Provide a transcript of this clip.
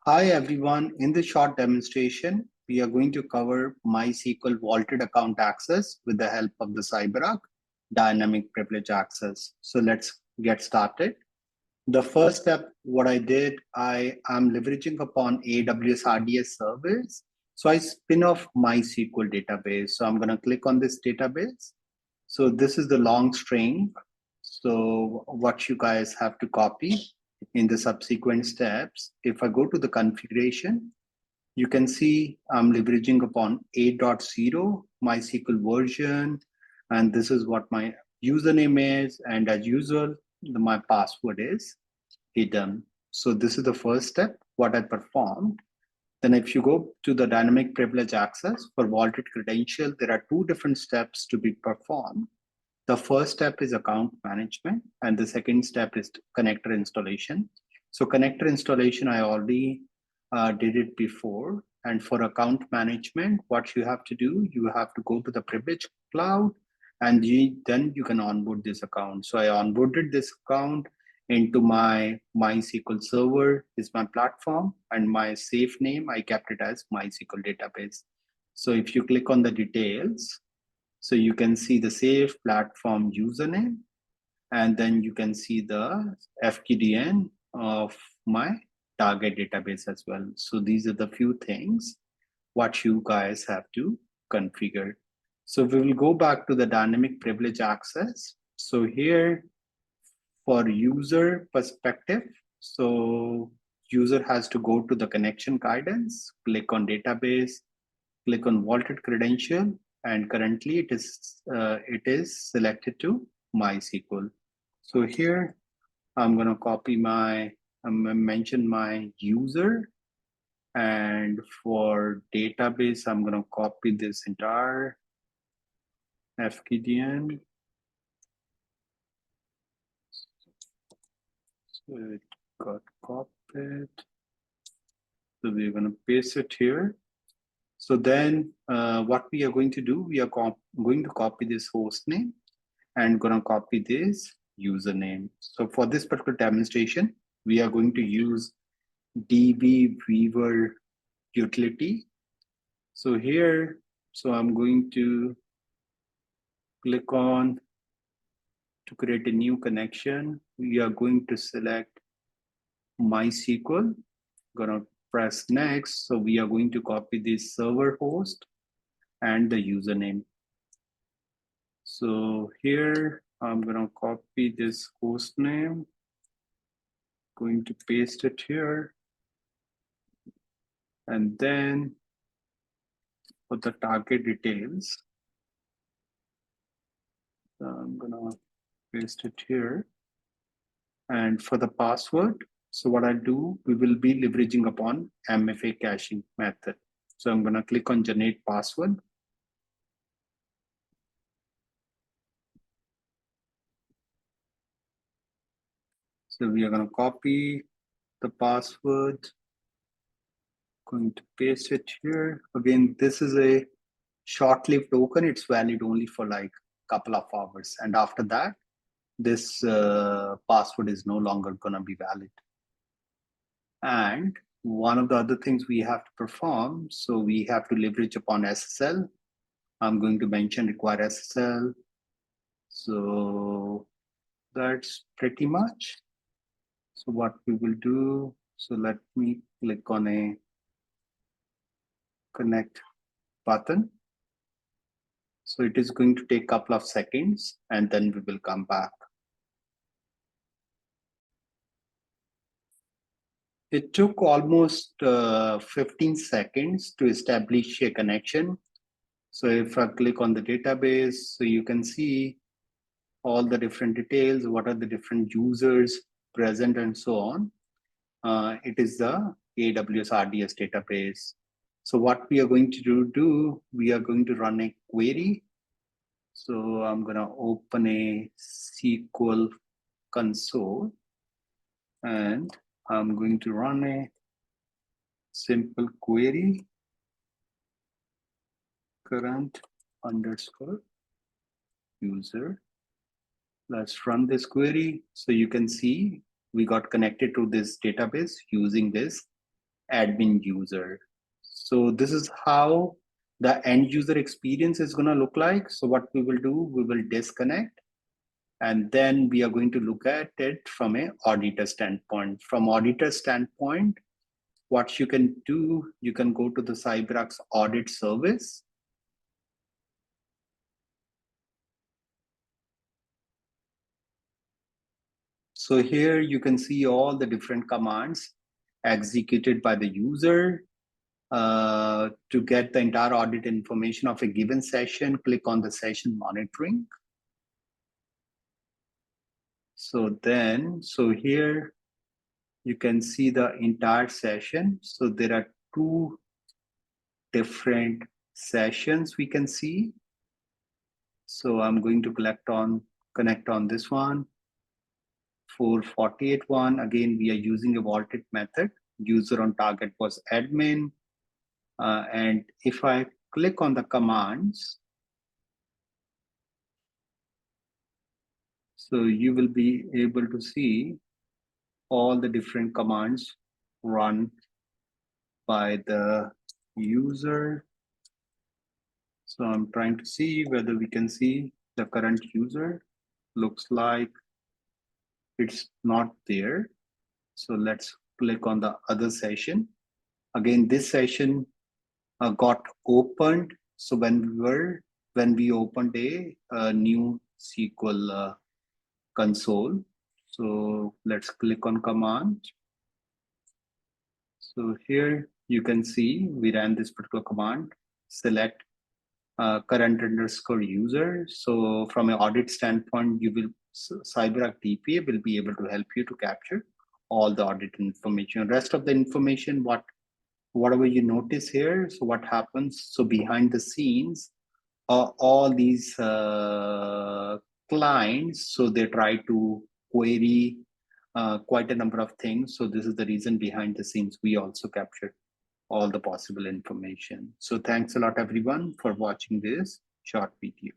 Hi everyone, in this short demonstration, we are going to cover MySQL vaulted account access with the help of the CyberArk dynamic privilege access. So let's get started. The first step, what I did, I am leveraging upon AWS RDS service. So I spin off MySQL database. So I'm gonna click on this database. So this is the long string. So what you guys have to copy in the subsequent steps. If I go to the configuration, you can see I'm leveraging upon 8.0 MySQL version, and this is what my username is. And as usual, my password is hidden. So this is the first step, what I performed. Then if you go to the dynamic privilege access for vaulted credential, there are two different steps to be performed. The first step is account management, and the second step is connector installation. So connector installation, I already did it before. And for account management, what you have to do, you have to go to the privilege cloud, and then you can onboard this account. So I onboarded this account into my MySQL server is my platform, and my safe name, I kept it as MySQL database. So if you click on the details, so you can see the safe platform username, and then you can see the FQDN of my target database as well. So these are the few things what you guys have to configure. So we will go back to the dynamic privilege access. So here for user perspective, so user has to go to the connection guidance, click on database, click on vaulted credential, and currently it is selected to MySQL. So here I'm going to copy mention my user, and for database I'm going to copy this entire FQDN. So it got copied. So we're going to paste it here. So then what we are going to do, we are going to copy this host name and going to copy this username. So for this particular demonstration, we are going to use DB Weaver utility. So here, so I'm going to click on to create a new connection. We are going to select MySQL, gonna press next. So we are going to copy this server host and the username. So here I'm gonna copy this host name, going to paste it here. And then for the target details, so I'm gonna paste it here. And for the password, so what I do, we will be leveraging upon MFA caching method. So I'm gonna click on generate password. So we are gonna copy the password, going to paste it here. Again, this is a short-lived token. It's valid only for like a couple of hours. And after that, this password is no longer gonna be valid. And one of the other things we have to perform, so we have to leverage upon SSL. I'm going to mention require SSL. So that's pretty much. So what we will do, so let me click on a connect button. So it is going to take a couple of seconds and then we will come back. It took almost 15 seconds to establish a connection. So if I click on the database, so you can see all the different details, what are the different users present and so on. It is the AWS RDS database. So what we are going to do, we are going to run a query. So I'm going to open a SQL console and I'm going to run a simple query current underscore user. Let's run this query. So you can see we got connected to this database using this admin user. So this is how the end user experience is going to look like. So what we will do, we will disconnect, and then we are going to look at it from an auditor standpoint. From auditor standpoint, what you can do, you can go to the CyberArk's audit service. So here you can see all the different commands executed by the user. To get the entire audit information of a given session, click on the session monitoring. So here you can see the entire session. So there are two different sessions we can see. So I'm going to connect on this one. 448 one, again, we are using a vaulted method. User on target was admin. And if I click on the commands, so you will be able to see all the different commands run by the user. So I'm trying to see whether we can see the current user. Looks like it's not there. So let's click on the other session. Again, this session got opened. So when we opened a new SQL console. So let's click on command. So here you can see we ran this particular command, select current underscore user. So from an audit standpoint, CyberArk DPA will be able to help you to capture all the audit information. Rest of the information, whatever you notice here, so what happens, so behind the scenes, all these clients, so they try to query quite a number of things. So this is the reason behind the scenes we also captured all the possible information. So thanks a lot, everyone, for watching this short video.